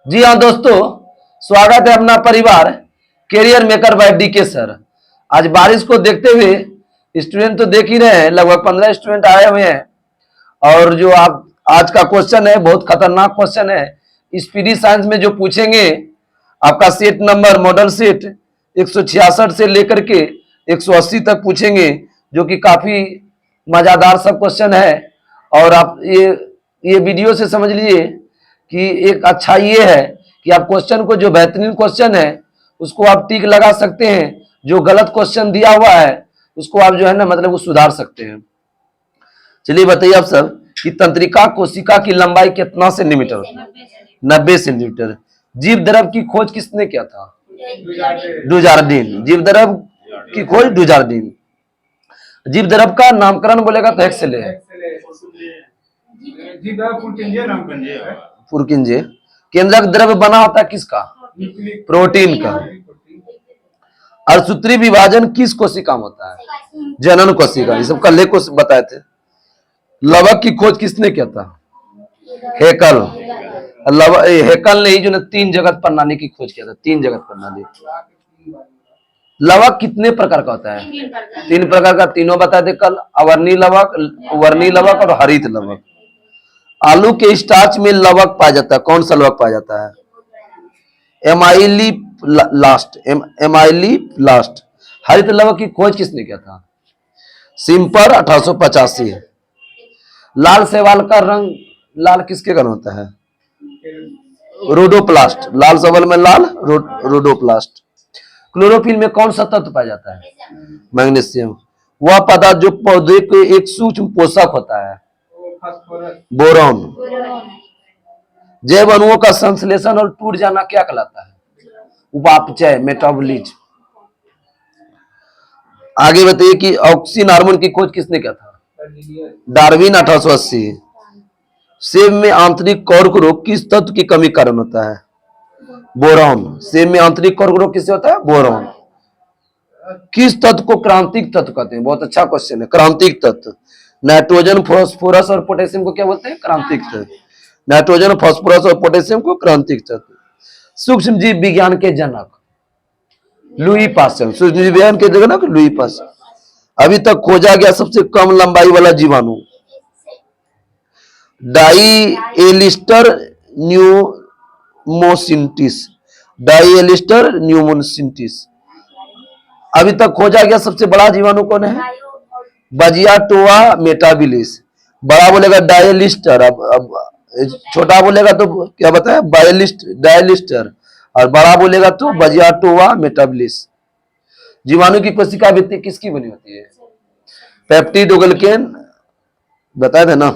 जी हाँ दोस्तों, स्वागत है अपना परिवार career maker by DK sir. आज बारिश को देखते हुए स्टूडेंट तो देख ही रहे हैं, लगभग 15 स्टूडेंट आए हुए हैं। और जो आप आज का क्वेश्चन है बहुत खतरनाक क्वेश्चन है। स्पीडी साइंस में जो पूछेंगे, आपका सेट नंबर मॉडल सेट 166 से लेकर के 180 तक पूछेंगे, जो कि काफी मजादार सब क्वेश्चन है। और आप ये वीडियो से समझ लीजिए कि एक अच्छा ये है कि आप क्वेश्चन को, जो बेहतरीन क्वेश्चन है उसको आप टिक लगा सकते हैं, जो गलत क्वेश्चन दिया हुआ है उसको आप जो है ना मतलब वो सुधार सकते हैं। चलिए बताइए आप सब कि तंत्रिका कोशिका की लंबाई कितना सेंटीमीटर? 90 सेंटीमीटर। जीव द्रव की खोज किसने किया था? डुजार्डिन। जीव द्रव की खोज डुजार्डिन। जीव द्रव का नामकरण बोलेगा तो हेक्सेले है। पुरकिंजे। केंद्रक द्रव्य बना होता है किसका? प्रोटीन का। अर्धसूत्री विभाजन किस कोशिका में होता है? जनन कोशिका। ये सब कल को बताए थे। लवक की खोज किसने किया था? हेकल। हेकल ने ही जो 3 जगत प्रणाली की खोज किया था। 3 जगत प्रणाली। लवक कितने प्रकार का होता है? 3 प्रकार का। तीनों बताए थे कल। अवर्णीय लवक, वर्णीय लवक और हरित लवक। आलू के स्टार्च में लवक पाया जाता है, कौन सा लवक पाया जाता है? एमाइलीप्लास्ट। हरित लवक की खोज किसने किया था? सिम्पर 1885। लाल शैवाल का रंग लाल किसके कारण होता है? रोडोप्लास्ट। लाल शैवाल में लाल रोडोप्लास्ट। क्लोरोफिल में कौन सा तत्व पाया जाता है? मैग्नीशियम। वह पदार्थ जो पौधे के एक सूक्ष्म पोषक होता है? बोरॉन। जैव अणुओं का संश्लेषण और टूट जाना क्या कहलाता है? उपापचय, मेटाबॉलिज्म। आगे बताइए कि ऑक्सीन हार्मोन की खोज किसने किया था? डार्विन 1880। सेब में आंतरिक कॉर्क रोग किस तत्व की कमी कारण होता है? बोरॉन। सेब में आंतरिक कॉर्क रोग किससे होता है? बोरॉन। किस तत्व को क्रांतिक तत्व कहते हैं? बहुत अच्छा क्वेश्चन है। क्रांतिक तत्व। नाइट्रोजन, फास्फोरस और पोटेशियम को क्या बोलते हैं? क्रांतिक तत्व। नाइट्रोजन, फास्फोरस और पोटेशियम को क्रांतिक तत्व। सूक्ष्म जीव विज्ञान के जनक लुई पास्चर। सूक्ष्म जीव विज्ञान के जनक लुई पास्चर। अभी तक खोजा गया सबसे कम लंबाई वाला जीवाणु? डाइएलिस्टर न्यूमोसिंटिस। डाइएलिस्टर न्यूमोसिंटिस। अभी तक खोजा गया सबसे बड़ा जीवाणु कौन है? बजियाटोआ मेटाबिलिस। बड़ा बोलेगा डायलिस्टर, अब छोटा बोलेगा तो क्या बताया? डायलिस्टर। और बड़ा बोलेगा तो बजियाटोआ मेटाबिलिस। जीवाणु की कोशिका भित्ति किसकी बनी होती है? पेप्टिड ओगलकेन बताया था ना।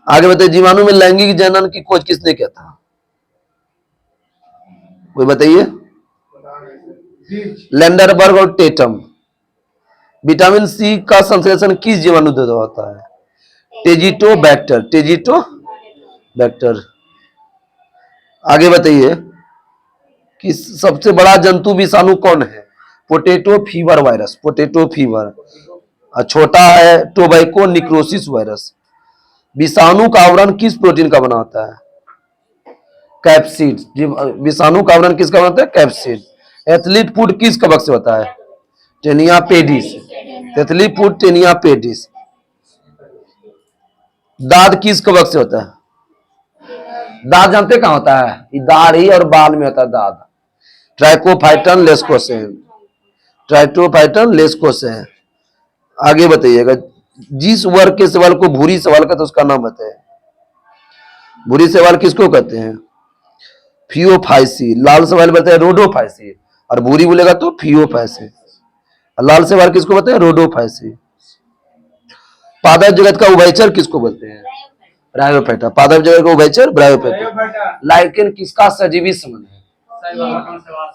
आगे बताइए, जीवाणु में लैंगिक जनन की खोज किसने किया था? कोई बताइए। लैंडरबर्ग और टेटम। विटामिन सी का संश्लेषण किस जीवाणु द्वारा होता है? टेजिटोबैक्टर। टेजिटोबैक्टर। आगे बताइए कि सबसे बड़ा जंतु विषाणु कौन है? Potato fever virus. Potato fever. छोटा है टोबैको निक्रोसिस वायरस। विषाणु का आवरण किस प्रोटीन का बना होता है? कैप्सिड। विषाणु का आवरण किसका बनता है? कैप्सिड। एथलीट फूड किस कवक से होता है? Taenia pedis. Athlete food Taenia pedis. दाद किस कवक से होता है? दाद जानते कहां होता है? दाढ़ी और बाल में होता है दाद। ट्राइकोफाइटन लेस्कोसेन। ट्राइकोफाइटन लेस्कोसेन। आगे बताइएगा, जिस वर्ग के सवाल को भूरी सवाल का तो उसका नाम बताए। भूरी सवाल किसको कहते हैं? फियोफाइसी। लाल सवाल बताए रोडोफाइसी। और भूरी बोलेगा तो फियोफाइसी। लाल सवाल किसको बताए? रोडोफाइसी। पादप जगत का उभयचर किसको बोलते हैं? ब्रायोफाइटा। पादप जगत का उभयचर ब्रायोफाइटा। लाइकेन किसका सजीवी संबंध है?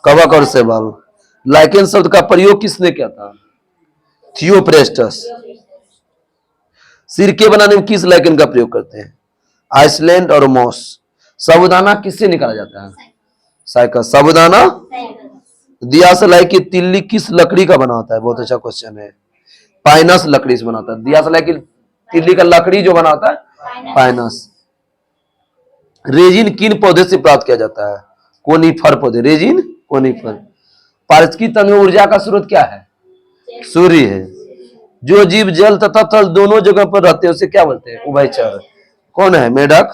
कवक और शैवाल। लाइकेन शब्द का प्रयोग किसने किया था? थियोप्रेस्टस। सिरके बनाने में किस लाइकेन का प्रयोग करते हैं? आइसलैंड और मॉस। साबुदाना किससे निकाला जाता है? साइकस। साबुदाना। दियासलाई की तिल्ली किस लकड़ी का बना होता है? बहुत अच्छा क्वेश्चन है। पाइनस लकड़ी से बनाता है। दियासलाई की तिल्ली का लकड़ी जो बना होता है पाइनस। रेजिन किन पौधे से प्राप्त किया जाता है? कोनीफर पौधे, रेजिन कोनीफर। पारिस्थितिकी तंत्र में ऊर्जा का स्रोत क्या है? सूर्य है। जो जीव जल तथा थल दोनों जगह पर रहते हैं उसे क्या बोलते हैं? उभयचर। कौन है? मेढक।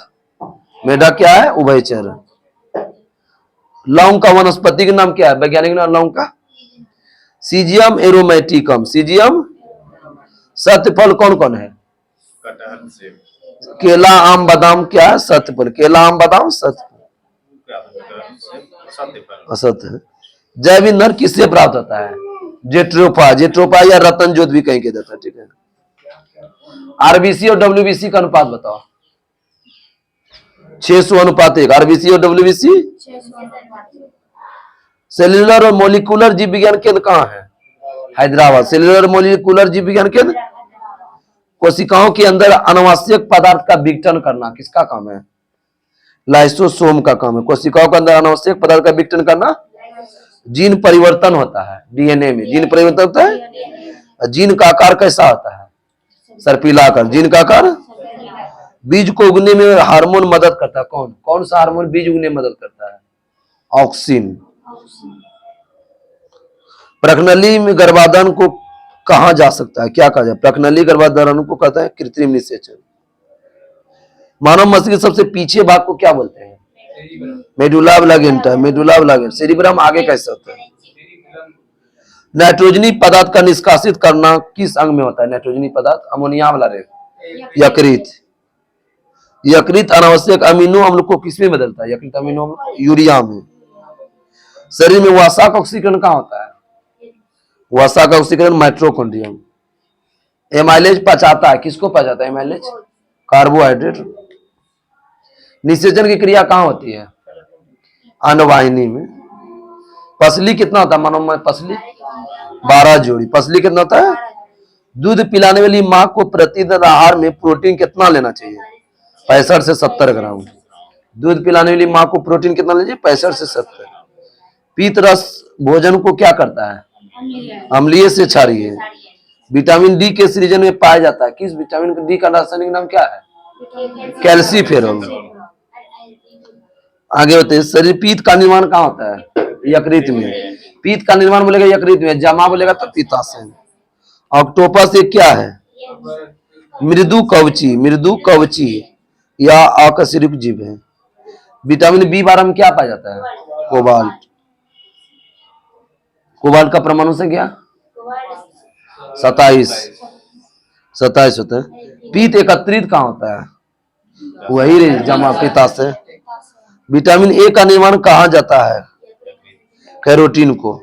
मेढक क्या है? उभयचर। लौंग का वनस्पति का नाम क्या है? वैज्ञानिक नाम लौंग का सीजियम एरोमेटिकम। सीजियम। सत्यफल कौन कौन है? कटहल से केला, आम, बादाम क्या है? सत्यफल। केला, आम, बादाम, सत्यफल। असत्य है। जैव ईंधन किससे प्राप्त होता है? जेट्रोफा। जेट्रोफा या रतन जोत भी कहीं के जाता है। ठीक है। आरबीसी और डब्ल्यूबीसी का अनुपात बताओ। 600:1। आरबीसी और डब्ल्यूबीसी। सेल्यूलर और मोलिकुलर जीव विज्ञान केंद्र कहाँ है? हैदराबाद। सेल्यूलर मोलिकुलर जीव विज्ञान केंद्र। कोशिकाओं के अंदर अनावश्यक पदार्थ का विघटन करना किसका काम है? लाइसोसोम का काम है। कोशिकाओं के अंदर अनावश्यक पदार्थ का विघटन करना। जीन परिवर्तन होता है डीएनए में। जीन परिवर्तन होता है। जीन का आकार कैसा होता है? सर्पिला आकार। जीन का आकार। बीज को उगने में हार्मोन मदद करता है। कौन कौन सा हार्मोन बीज उगने में मदद करता है? ऑक्सिन। प्रखनली में गर्भाधान को कहा जा सकता है? क्या कहा जाए? प्रखनली गर्भाधान को कहता है कृत्रिम निषेचन। मानव मस्तिष्क के सबसे पीछे भाग को क्या बोलते हैं? Medulla oblongata. Medulla oblongata. Cerebrum आगे कैसे होता है? नाइट्रोजनी पदार्थ का निष्कासित करना किस अंग में होता है? नाइट्रोजनी पदार्थ अमोनिया वाला रेख। यकृत। यकृत अनावश्यक अमीनो अम्ल को किसमें बदलता है? यकृत अमीनो अम्ल यूरिया में। शरीर में वसा का ऑक्सीकरण कहाँ होता है? वसा का ऑक्सीकरण माइटोकॉन्ड्रियम। एमाइलेज पचाता है। किसको पचाता है एमाइलेज? कार्बोहाइड्रेट। निषेचन की क्रिया कहाँ होती है? अन्नवाहिनी में। पसली कितना होता है मानव में? पसली 12 जोड़ी। पसली कितना होता है? दूध पिलाने वाली माँ को प्रतिदिन आहार में प्रोटीन कितना लेना चाहिए? 65 से 70 ग्राम। दूध पिलाने वाली माँ को प्रोटीन कितना लेना चाहिए? 65 से 70। पीत रस भोजन को क्या करता है? अम्लीय से क्षारीय। विटामिन डी के सृजन में पाया जाता है। किस विटामिन डी का रासायनिक नाम क्या है? कैल्सीफेरॉल। आगे होते हैं शरीर। पीत का निर्माण कहाँ होता है? यकृत में। पीत का निर्माण बोलेगा यकृत में, जमा बोलेगा तो पित्ताशय। ऑक्टोपस एक क्या है? मृदु कवची। मृदु कवची या अकशेरुक जीव है। विटामिन बी12 में क्या पाया जाता है? कोबाल्ट। कोबाल्ट का परमाणु संख्या 27 होता है। पीत एकत्रित कहाँ होता है? वही रे जमा पित्ताशय। विटामिन ए का निर्माण कहाँ जाता है? कैरोटीन को।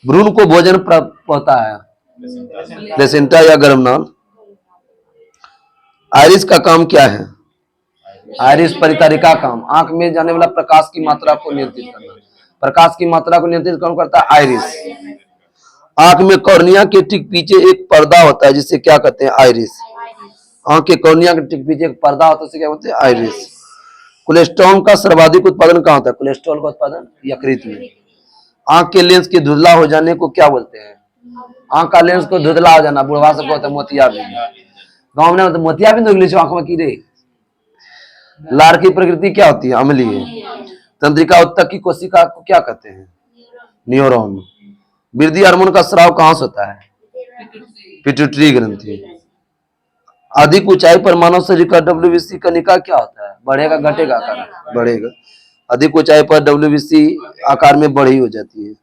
भ्रूण को भोजन प्राप्त होता है? प्लेसेंटा या गर्भनाल। आइरिस का काम क्या है? आइरिस परितरिका काम। आंख में जाने वाला प्रकाश की मात्रा को नियंत्रित करना। प्रकाश की मात्रा को नियंत्रित कौन करता है? आइरिस। आंख में कॉर्निया के ठीक पीछे एक पर्दा होता है जिसे क्या कहते हैं? आइरिस। आंख के कॉर्निया के ठीक पीछे एक पर्दा होता है उसे क्या बोलते हैं? आइरिस। कोलेस्ट्रॉल का सर्वाधिक उत्पादन कहाँ होता है? कोलेस्ट्रॉल का उत्पादन यकृत में। आंख के लेंस के धुंधला हो जाने को क्या बोलते हैं? आंख का लेंस को धुंधला हो जाना बुढ़वा से बोलते हैं मोतियाबिंद। गाँव में मोतियाबिंद हो गई आंख में कीड़े। लार की प्रकृति क्या होती है? अम्लीय। तंत्रिका उत्तक की कोशिका को क्या कहते हैं? न्यूरॉन। वृद्धि हार्मोन का स्राव कहाँ से होता है? पिट्यूटरी ग्रंथि। अधिक ऊंचाई पर मानव शरीर का डब्ल्यूबीसी कनिका क्या होता है? बढ़ेगा घटेगा? आकार बढ़ेगा। अधिक ऊंचाई पर डब्ल्यूबीसी आकार में बढ़ी हो जाती है।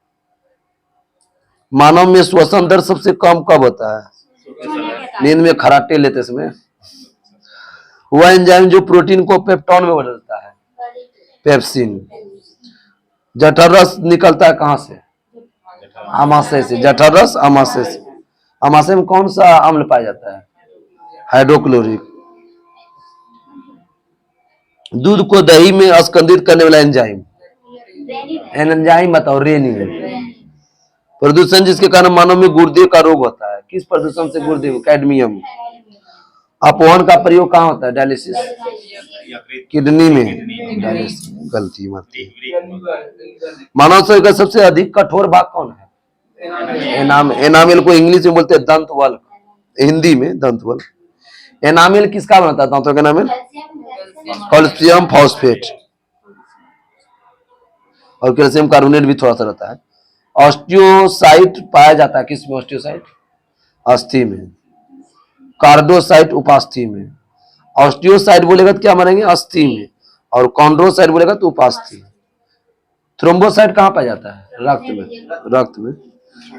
मानव में श्वसन दर सबसे कम कब होता है? नींद में खराटे लेते समय। वह एंजाइम जो प्रोटीन को पेप्टोन में बदलता है? पेप्सिन। जठर रस निकलता है कहां से? आमाशय से। जठर रस आमाशय से। आमाशय में कौन सा अम्ल पाया जाता है? हाइड्रोक्लोरिक। दूध को दही में अस्कंदित करने वाला एंजाइम? एंजाइम बताओ। रेनिन। प्रदूषण जिसके कारण मानव में गुर्दे का रोग होता है? किस प्रदूषण से गुर्दे? कैडमियम। अपवहन का प्रयोग कहाँ होता है? डायलिसिस। किडनी में डायलिसिस। गलती मत। मानव शरीर का सबसे अधिक कठोर भाग कौन है? एनामेल को इंग्लिश में बोलते हैं दंतवल्क, हिंदी में दंतवल्क। एनामेल किसका बनता है? दांतों का एनामेल कैल्शियम फॉस्फेट, और कैल्शियम कार्बोनेट भी थोड़ा सा रहता है। ऑस्टियोसाइट पाया जाता है किसमें? ऑस्टियोसाइट अस्थि में, कार्डोसाइट उपास्थि में। ऑस्टियोसाइट बोलेगा तो क्या मानेंगे? अस्थि में, और कॉन्ड्रोसाइट बोलेगा तो उपास्थि। थ्रोम्बोसाइट कहाँ पाया जाता है? रक्त में, रक्त में।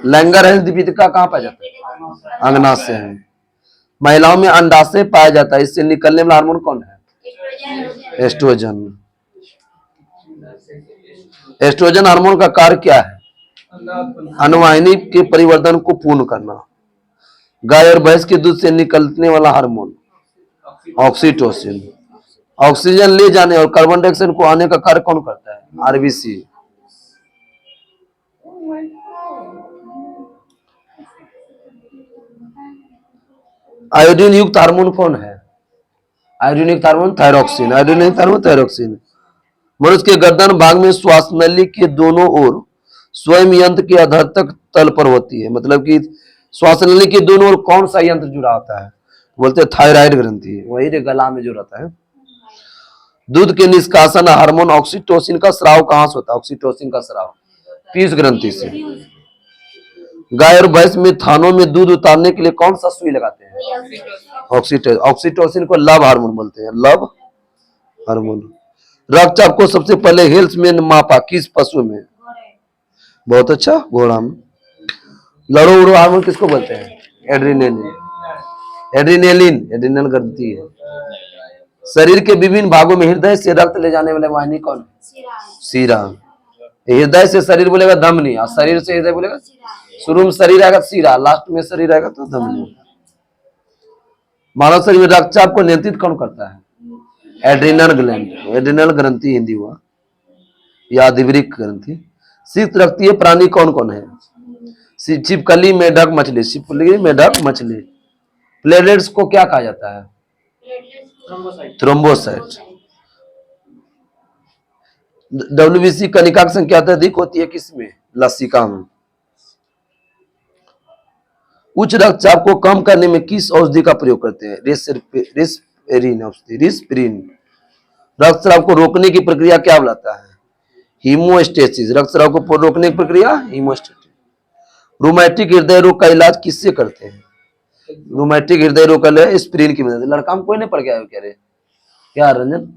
लैंगरहैंस दीपिका कहाँ पाया जाता है? अंगनाशय है। महिलाओं में अंडाशय पाया जाता है, इससे निकलने वाला हार्मोन कौन है? एस्ट्रोजन। एस्ट्रोजन हार्मोन का कार्य क्या है? अनुवाहिनी के परिवर्तन को पूर्ण करना। गाय और भैंस के दूध से निकलने वाला हार्मोन ऑक्सीटोसिन। ऑक्सीजन ले जाने और कार्बन डाइऑक्साइड को आने का कार्य कौन करता है? आरबीसी। आयोडीन युक्त हार्मोन कौन है? आयोडीन युक्त हार्मोन थायरोक्सिन। आयोडीन युक्त हार्मोन थायरोक्सिन। मनुष्य के गर्दन भाग में श्वास नली के दोनों ओर स्वयं यंत्र के अधरतक तल पर होती है। मतलब कि श्वास नली के दोनों ओर कौन सा यंत्र जुड़ा होता है? बोलते हैं थायराइड ग्रंथि, वही रे गला में जो रहता है। दूध के निष्कासन हार्मोन ऑक्सीटोसिन का स्राव कहां से होता है? ऑक्सीटोसिन का स्राव पीयूष ग्रंथि से। गाय और भैंस में थानों में दूध उतारने के लिए कौन सा सुई लगाते हैं? ऑक्सीटोसिन। ऑक्सीटोसिन को लव हार्मोन बोलते हैं, लव हार्मोन। रक्तचाप को सबसे पहले हेल्थ में मापा किस पशु में? बहुत अच्छा, घोड़ा में। लड़ो उड़ो हार्मोन किसको बोलते हैं? एड्रीनेलिन। एड्रीनेलिन एड्रीनल ग्रंथि है। शरीर के विभिन्न भागों में हृदय से रक्त ले जाने वाले वाहिनी कौन है? शिरा। हृदय से शरीर बोलेगा धमनी, और शरीर से हृदय बोलेगा। शुरू में शरीर आएगा शिरा, लास्ट में शरीर आएगा तो धमनी। मानव शरीर में रक्तचाप को नियंत्रित कौन करता है? Adrenal gland. एड्रिनल ग्रंथि हिंदी हुआ, या अधिवृक्क ग्रंथि। शीत रक्तीय प्राणी कौन कौन है? छिपकली, मेढक, मछली। छिपकली, मेढक, मछली। प्लेटलेट्स को क्या कहा जाता है? थ्रोम्बोसाइट। डब्ल्यूबीसी कणिका की संख्या अधिक होती है किसमें? लसिका में। उच्च रक्तचाप को कम करने में किस औषधि का प्रयोग करते हैं? रिस्पेरिन औषधि, रिस्पेरिन। रक्तस्राव को रोकने की प्रक्रिया क्या बुलाता है? हीमोस्टेसिस। रक्तस्राव को रोकने की प्रक्रिया हीमोस्टेसिस। रोमैटिक हृदय रोग का इलाज किससे करते हैं? रोमैटिक हृदय रोग का इलाज एस्पिरिन की मदद से। लड़का में कोई नहीं पड़ गया है क्या रे? क्या रंजन?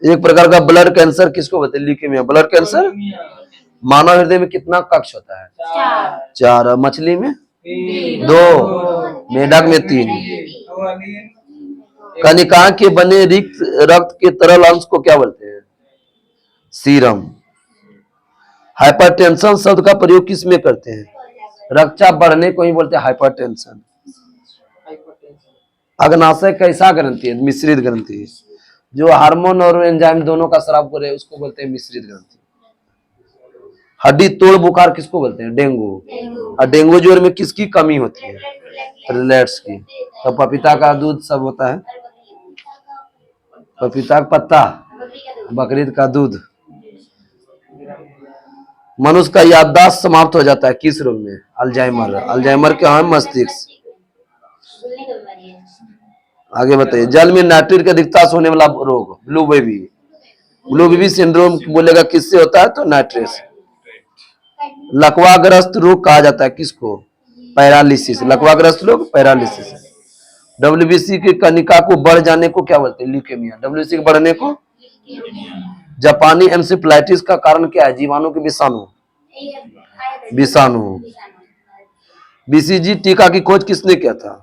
एक प्रकार का ब्लड कैंसर किसको बोलते हैं? ल्यूकेमिया। Blood cancer. मानव हृदय में कितना कक्ष होता है? 4। मछली में 2, मेढक में 3। कनिका के बने रिक्त रक्त के तरल अंश को क्या बोलते हैं? सीरम। हाइपरटेंशन शब्द का प्रयोग किस में करते हैं? रक्तचाप बढ़ने को ही बोलते हैं हाइपरटेंशन। अग्नाशय कैसा ग्रंथि है? मिश्रित ग्रंथि है। जो हार्मोन और एंजाइम दोनों का स्राव करे उसको बोलते हैं मिश्रित ग्रंथि। हड्डी तोड़ बुखार किसको बोलते हैं? डेंगू। और डेंगू ज्वर में किसकी कमी होती है? प्लेटलेट्स की। तो पपीता का दूध सब होता है, पपीता का पत्ता, बकरीद का दूध। मनुष्य का याददाश्त समाप्त हो जाता है किस रोग में? अल्जाइमर। अल्जाइमर के हम मस्तिष्क। आगे बताइए। जल में नाइट्रेट की अधिकता से होने वाला रोग blue baby. Blue baby syndrome बोलेगा किससे होता है? तो नाइट्रेट। लकवाग्रस्त रोग कहा जाता है किसको? पैरालिसिस। लकवाग्रस्त रोग पैरालिसिस। डब्ल्यूबीसी की कनिका को बढ़ जाने को क्या बोलते हैं? ल्यूकेमिया। डब्ल्यूबीसी के बढ़ने को। जापानी एन्सेफेलाइटिस का कारण क्या है? जीवाणु के विषाणु। विषाणु। बीसीजी टीका की खोज किसने किया था?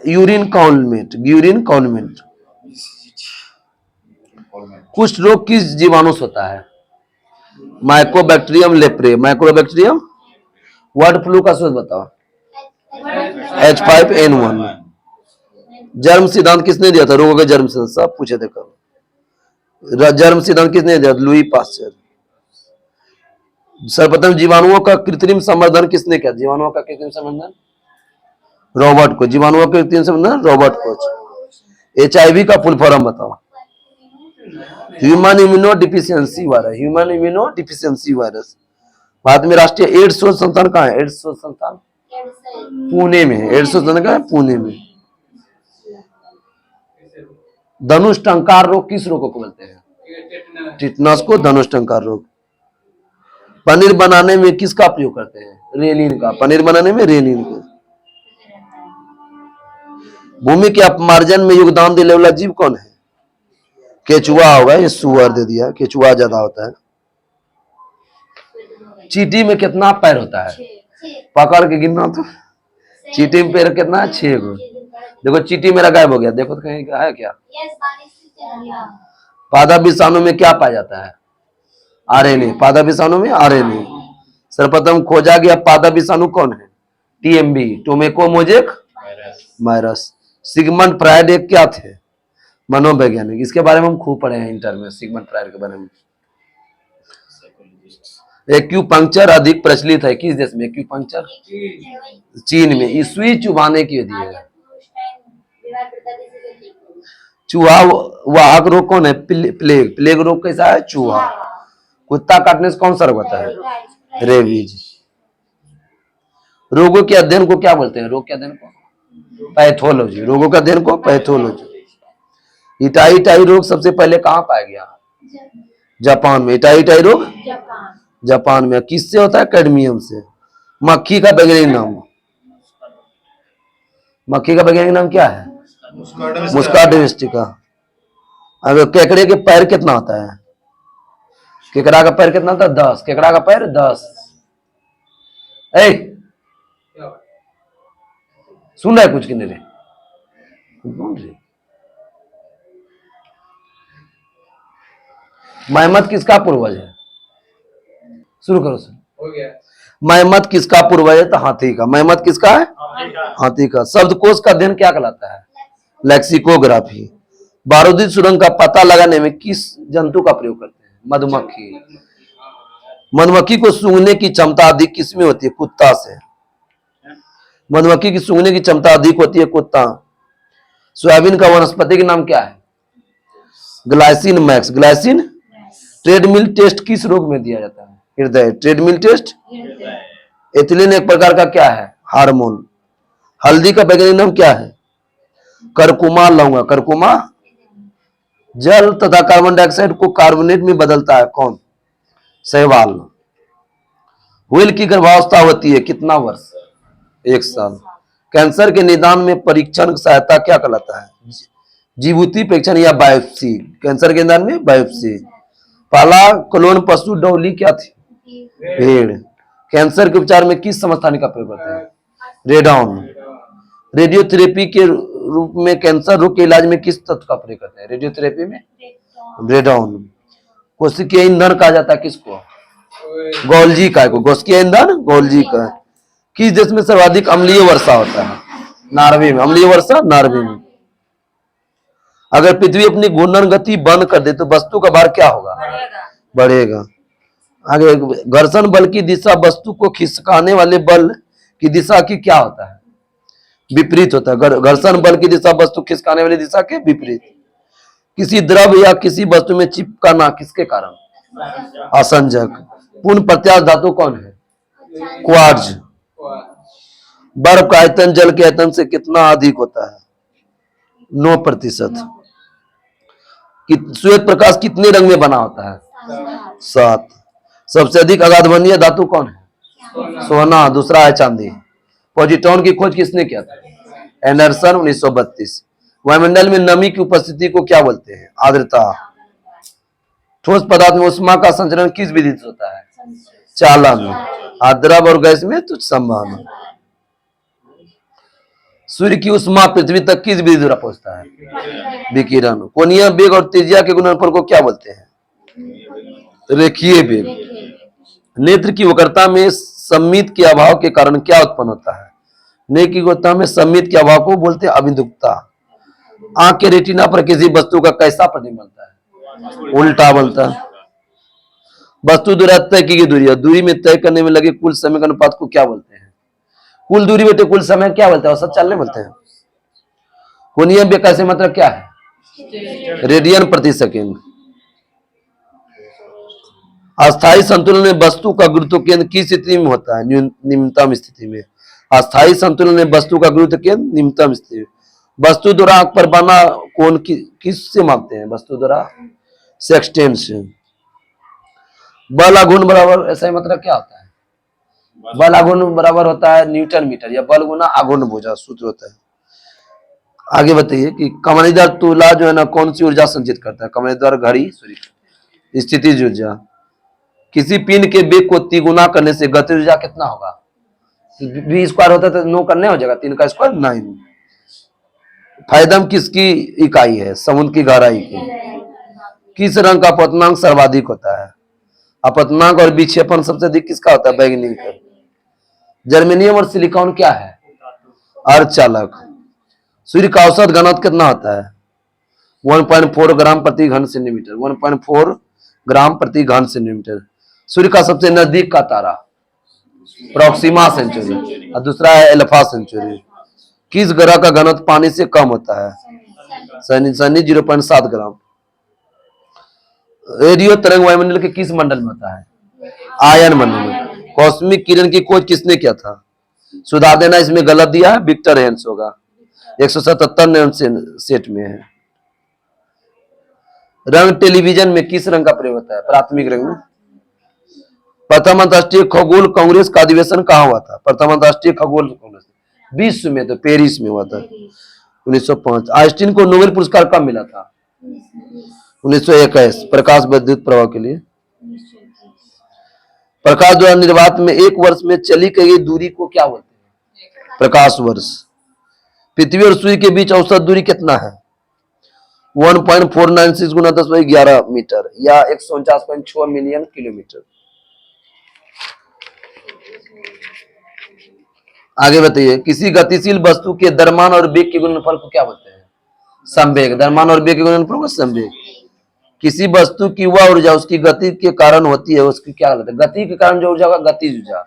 यूरिन कॉलमेट। यूरिन कॉलमेट। कुष्ठ रोग किस जीवाणु से होता है? Mycobacterium leprae. Mycobacterium. Bird flu का स्रोत बताओ। H5N1। जन्म सिद्धांत किसने दिया था? रोगों के जन्म सिद्धांत सब पूछे थे कब। जन्म सिद्धांत किसने दिया? Louis Pasteur. सर्वप्रथम जीवाणुओं का कृत्रिम संवर्धन किसने किया? जीवाणुओं का कृत्रिम संवर्धन रॉबर्ट को। जीवाणुओं का कृत्रिम संवर्धन रॉबर्ट को। HIV का फुल फॉर्म बताओ। Human immuno deficiency virus. Human immuno deficiency virus. Bharat में राष्ट्रीय एड्स शोध संस्थान कहाँ है? एड्स शोध संस्थान पुणे में, एड्स का पुणे में। धनुष टंकार रोग किस रोग को बोलते हैं? टिटनस को धनुष टंकार रोग। पनीर बनाने में किसका प्रयोग करते हैं? रेनिन का। पनीर बनाने में रेनिन का। भूमि के अपमार्जन में योगदान देने वाला जीव कौन है? केचुआ होगा, ये सुअर दे दिया, केचुआ ज्यादा होता है। चींटी में कितना पैर होता है? पकड़ के गिनना तो। चींटी में पैर कितना है? 6 गो। देखो चींटी मेरा गायब हो गया, देखो तो कहीं है क्या? पादप विषाणु में क्या पाया जाता है? आरएनए। पादप विषाणु में आरएनए। सर्वप्रथम खोजा गया पादप विषाणु कौन है? TMB, tobacco mosaic virus. Sigmund Freud एक क्या थे? मनोवैज्ञानिक। इसके बारे में हम खूब पढ़े हैं इंटर में, सिगमंड फ्रायड के बारे में। एक्यूपंक्चर अधिक प्रचलित है किस देश में? एक्यूपंक्चर चीन में। सुई चुभाने की विधि है। चूहा वाहक रोग कौन है? प्लेग। प्लेग रोग कैसा है? चूहा। कुत्ता काटने से कौन सा रोग होता है? रेबीज। रोगों के अध्ययन को क्या बोलते हैं? रोग के अध्ययन को पैथोलॉजी। रोगों के अध्ययन को पैथोलॉजी। इटाई रोग सबसे पहले कहां पाया गया? जापान में। इटाई रोग जापान में। किससे होता है? कैडमियम से। मक्खी का वैज्ञानिक नाम? मक्खी का वैज्ञानिक नाम क्या है? मुस्का डोमेस्टिका। अगर केकड़े के पैर कितना होता है? केकड़ा का पैर कितना होता है? 10। केकड़ा का पैर 10। सुन रहा है कुछ कि नहीं रे? महमद किसका पूर्वज है? शुरू करो सर। हो गया। महमद किसका पूर्वज है? तो हाथी का। महमद किसका है? हाथी का। शब्दकोश का अध्ययन क्या कहलाता है? लेक्सिकोग्राफी। बारूदी सुरंग का पता लगाने में किस जंतु का प्रयोग करते हैं? मधुमक्खी। मधुमक्खी को सूंघने की क्षमता अधिक किसमें होती है? कुत्ता से। मधुमक्खी की सूंघने की क्षमता अधिक होती है कुत्ता। सोयाबीन का वनस्पति का नाम क्या है? Glycine max. Glycine. Treadmill test किस रोग में दिया जाता है? हृदय। Treadmill test. एथिलीन एक प्रकार का क्या है? हार्मोन। हल्दी का वैज्ञानिक नाम क्या है? करकुमा लौंगा। करकुमा। जल तथा कार्बन डाइऑक्साइड को कार्बोनेट में बदलता है कौन? शैवाल। व्हेल की गर्भावस्था होती है कितना वर्ष? 1 साल। कैंसर के निदान में परीक्षण सहायता क्या कहलाता है? जीवुति परीक्षण या बायोप्सी। कैंसर के निदान में बायोप्सी। पहला क्लोन पशु डॉली क्या थी? भेड़। कैंसर के उपचार में किस समस्थानिक का प्रयोग करते हैं? रेडॉन। रेडियोथेरेपी के रूप में कैंसर रोग के इलाज में किस तत्व का प्रयोग करते हैं? रेडियोथेरेपी में रेडॉन। कोशिकीय ईंधन कहा जाता है किसको? गोल्जी का को। कोशिकीय ईंधन गोल्जी का। किस देश में सर्वाधिक अम्लीय वर्षा होता है? नॉर्वे में। अम्लीय वर्षा नॉर्वे में। अगर पृथ्वी अपनी घूर्णन गति बंद कर दे तो वस्तु का भार क्या होगा? बढ़ेगा। आगे घर्षण बल की दिशा वस्तु को खिसकाने वाले बल की दिशा की क्या होता है? विपरीत होता है। घर्षण बल की दिशा वस्तु खिसकाने वाली दिशा के विपरीत। किसी द्रव या किसी वस्तु में चिपकाना किसके कारण? असंजक। पूर्ण प्रत्याश धातु कौन है? क्वार्ट्ज। बर्फ का आयतन जल के आयतन से कितना अधिक होता है? 9%। श्वेत प्रकाश कितने रंग में बना होता है? 7। सबसे अधिक अगाधवनीय धातु कौन है? सोना। दूसरा है चांदी। पॉजिट्रॉन की खोज किसने किया था? एंडरसन 1932। वायुमंडल में नमी की उपस्थिति को क्या बोलते हैं? आर्द्रता। ठोस पदार्थ में ऊष्मा का संचरण किस विधि से होता है? चालन। द्रव और गैस में तुच्छ संवहन। सूर्य की ऊष्मा पृथ्वी तक किस विधि द्वारा पहुंचता है? विकिरण। कोणीय वेग और त्रिज्या के गुणनफल को क्या बोलते हैं? रेखीय वेग। नेत्र की वक्रता में सम्मित के अभाव के कारण क्या उत्पन्न होता है? नेत्र की वक्रता में सम्मित के अभाव को बोलते हैं अभिमुखता। आंख के रेटिना पर किसी वस्तु का कैसा प्रतिबिंब बनता है? उल्टा बनता है। वस्तु द्वारा तय की गई दूरी, दूरी में तय करने में लगे कुल समय के अनुपात को क्या बोलते हैं? कुल दूरी बेटे कुल समय क्या बोलते हैं? औसत चलने बोलते हैं। कोणीय वेग का मतलब क्या है? रेडियन प्रति सेकेंड। अस्थायी संतुलन में वस्तु का गुरुत्व केंद्र किस स्थिति में होता है? निम्नतम स्थिति में। अस्थायी संतुलन में वस्तु का गुरुत्व केंद्र निम्नतम स्थिति। वस्तु द्वारा आंख पर बना कोण किससे मापते हैं? वस्तु द्वारा सेक्सटेंट से। बल आघूर्ण बराबर, ऐसा मतलब क्या होता है? बल आघूर्ण बराबर होता है न्यूटन मीटर, या बल गुना आघूर्ण भुजा सूत्र होता है। आगे बताइए कि कमानीदार तुला जो है ना कौन सी ऊर्जा संचित करता है? कमानीदार घड़ी स्थितिज ऊर्जा। किसी पिंड के वेग को तिगुना करने से गति ऊर्जा कितना होगा? बी स्क्वायर होता है तो 9 करने हो जाएगा, 3 का स्क्वायर 9। फायदम किसकी इकाई है? समुद्र की गहराई की। किस रंग का अपवर्तनांक सर्वाधिक होता है? अपवर्तनांक और विक्षेपण सबसे अधिक किसका होता है? बैगनी का। जर्मेनियम और सिलिकॉन क्या है? अर्धचालक। सूर्य का औसत घनत्व कितना होता है? 1.4 ग्राम प्रति घन सेंटीमीटर। 1.4 ग्राम प्रति घन सेंटीमीटर। सूर्य का सबसे नजदीक का तारा प्रोक्सिमा सेंचुरी और दूसरा है एल्फा सेंचुरी। किस ग्रह का घनत्व पानी से कम होता है? शनि 0.7 ग्राम। रेडियो तरंग वायुमंडल के किस मंडल में होता है? आयन मंडल में। कॉस्मिक किरण की खोज किसने किया था? सुधार देना इसमें गलत दिया है, विक्टर हेंस होगा। 177 नैन सेट में है। रंग टेलीविजन में किस रंग का प्रयोग होता है? प्राथमिक रंग में। प्रथम अंतर्राष्ट्रीय खगोल कांग्रेस का अधिवेशन कहाँ हुआ था? प्रथम अंतर्राष्ट्रीय खगोल कांग्रेस विश्व में तो पेरिस में हुआ था 1905। आइंस्टीन को नोबेल पुरस्कार कब मिला था? 1921। प्रकाश विद्युत प्रभाव के लिए। प्रकाश द्वारा निर्वात में एक वर्ष में चली गई दूरी को क्या बोलते हैं? प्रकाश वर्ष। पृथ्वी और सूर्य के बीच औसत दूरी कितना है? 1.496 गुना 10/11 मीटर या 149.6 मिलियन किलोमीटर। आगे बताइए, किसी गतिशील वस्तु के द्रव्यमान और वेग के गुणनफल को क्या बोलते हैं? संवेग। द्रव्यमान और वेग के गुणनफल को संवेग। किसी वस्तु की वह ऊर्जा उसकी गति के कारण होती है, उसकी क्या बोलते हैं? गति के कारण जो ऊर्जा होगा गतिज ऊर्जा।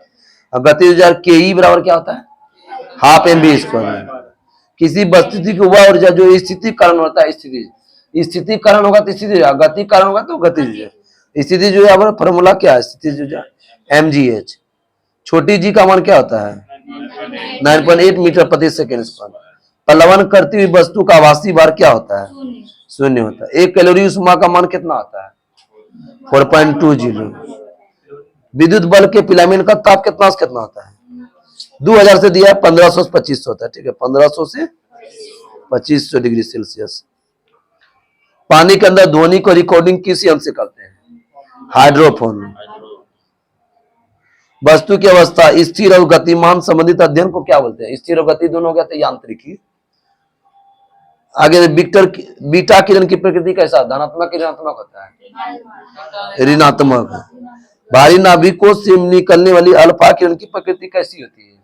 और गतिज ऊर्जा के ई बराबर क्या होता है? Half mv square. किसी वस्तु की वह ऊर्जा जो स्थिति कारण होता है, स्थिति कारण होगा तो स्थिति, गति कारण होगा तो गतिज ऊर्जा। स्थिति जो है फॉर्मूला क्या है? स्थिति ऊर्जा mgh। छोटी जी का मान क्या होता है? 9.8 मीटर प्रति सेकेंड स्क्वायर। पलवन करती हुई वस्तु का आभासी भार क्या होता है? 0 होता है। 1 कैलोरी उष्मा का मान कितना होता है? 4.20। विद्युत बल्ब के फिलामेंट का ताप कितना से कितना होता है? 2000 से दिया है, 1500 से 2500 होता है। ठीक है, 1500 से 2500 डिग्री सेल्सियस। पानी के अंदर ध्वनि को रिकॉर्डिंग किस यंत्र से करते हैं? हाइड्रोफोन। वस्तु की अवस्था स्थिर और गतिमान संबंधित अध्ययन को क्या बोलते हैं? स्थिर और गति दोनों हो गया तो यांत्रिकी। आगे बीटा किरण की प्रकृति कैसा? धनात्मक ऋणात्मक होता है? ऋणात्मक। भारी नाभिकों से निकलने वाली अल्फा किरण की प्रकृति कैसी होती है?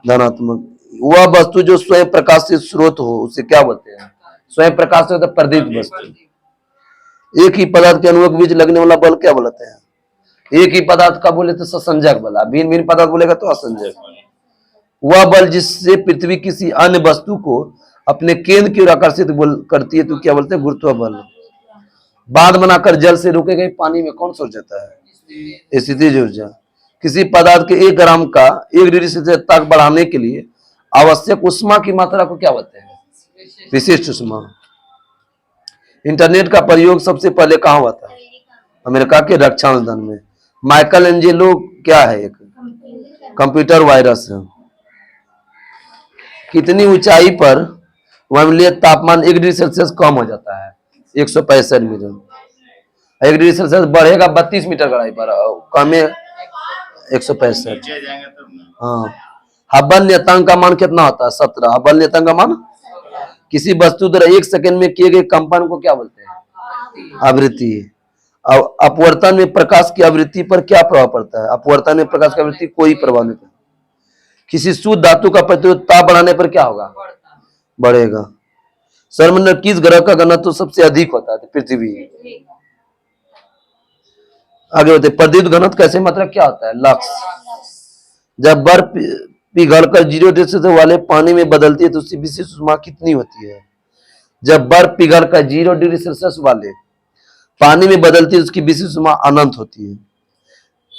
धनात्मक। वह वस्तु जो स्वयं प्रकाश से स्रोत हो उसे क्या बोलते हैं? स्वयं प्रकाश से प्रदीप्त वस्तु। एक ही पदार्थ के अनुरूप बीच लगने वाला बल क्या बोलते हैं? एक ही पदार्थ का बोले तो ससंजक बल, भिन्न भिन्न पदार्थ बोलेगा तो असंजक। वह बल जिससे पृथ्वी किसी अन्य वस्तु को अपने केंद्र की ओर आकर्षित करती है तो क्या बोलते हैं? गुरुत्व बल। बांध बनाकर जल से रोके गए पानी में कौन सोच जाता है? स्थितिज ऊर्जा। किसी पदार्थ के 1 ग्राम का 1 डिग्री सेल्सियस तक बढ़ाने के लिए आवश्यक उष्मा की मात्रा को क्या बोलते हैं? विशिष्ट उष्मा। इंटरनेट का प्रयोग सबसे पहले कहाँ हुआ था? अमेरिका के रक्षा अनुदान में। माइकल एंजेलो क्या है? एक कंप्यूटर वायरस है। कितनी ऊंचाई पर वायुमंडलीय तापमान 1 डिग्री सेल्सियस कम हो जाता है? 165 मीटर। 1 डिग्री सेल्सियस बढ़ेगा 32 मीटर गहराई पर, कम है 165। हाँ। हब्बल नियतांक का मान कितना होता है? 17। हब्बल नियतांक का मान। किसी वस्तु द्वारा 1 सेकंड में किए गए कंपन को क्या बोलते हैं? आवृत्ति। अपवर्तन में प्रकाश की आवृत्ति पर क्या प्रभाव पड़ता है? अपवर्तन में प्रकाश की आवृत्ति कोई प्रभाव नहीं पड़ता। किसी शुद्ध धातु का प्रतिरोध ताप बढ़ाने पर क्या होगा? बढ़ेगा। सौरमंडल किस ग्रह का घनत्व सबसे अधिक होता है? पृथ्वी। आगे बढ़ते, प्रदीप्त घनत्व कैसे मतलब क्या होता है? लक्स। जब बर्फ पिघलकर 0 डिग्री सेल्सियस वाले पानी में बदलती है तो उसकी विशिष्ट उष्मा कितनी होती है? जब बर्फ पिघलकर 0 डिग्री सेल्सियस वाले पानी में बदलती है उसकी विशिष्ट उष्मा अनंत होती है।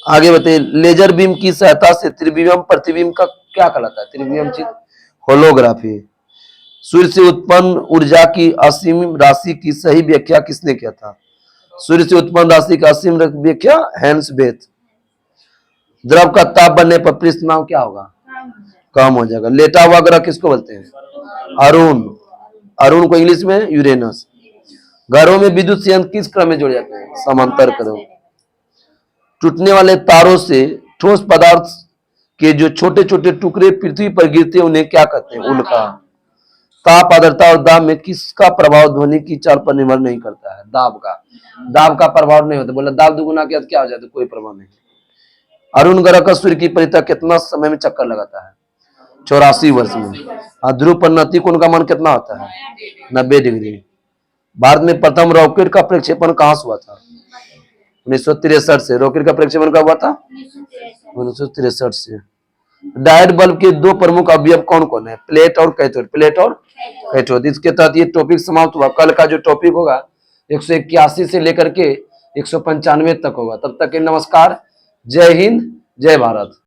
आगे बताइए, लेजर बीम की सहायता से त्रिविम प्रतिबिंब का क्या कहलाता है? त्रिवियम चित्र, होलोग्राफी। सूर्य से उत्पन्न ऊर्जा की असीम राशि की सही व्याख्या किसने किया था? सूर्य से उत्पन्न राशि का असीम व्याख्या हैंस बेथ। द्रव का ताप बढ़ने पर पृष्ठ तनाव क्या होगा? कम हो जाएगा। लेटा हुआ ग्रह किसको बोलते हैं? अरुण। अरुण को इंग्लिश में यूरेनस। घरों में विद्युत संयंत्र किस क्रम में जोड़े जाते हैं? समांतर क्रम। टूटने वाले तारों से ठोस पदार्थ के जो छोटे छोटे टुकड़े पृथ्वी पर गिरते हैं उन्हें क्या कहते हैं? उल्का। ताप, आर्द्रता और दाब में किसका प्रभाव ध्वनि की चाल पर निर्भर नहीं करता है? दाब का। दाब का प्रभाव नहीं होता। बोला दाब दुगुना किया तो क्या हो जाता है? कोई प्रभाव नहीं। अरुण ग्रह का सूर्य की परिधि कितना समय में चक्कर लगाता है? 84 वर्ष में। ध्रुव पर नती कोण का मान कितना होता है? 90 डिग्री। भारत में प्रथम रॉकेट का प्रक्षेपण कहां से हुआ था? 1963 से। रॉकेट का प्रक्षेपण कब हुआ था? 1963 से। डायोड बल्ब के दो प्रमुख अवयव कौन कौन है? प्लेट और कैथोड। प्लेट और कैथोड। इसके तहत ये टॉपिक समाप्त हुआ। कल का जो टॉपिक होगा 181 से लेकर के 195 तक होगा। तब तक के नमस्कार। जय हिंद, जय भारत।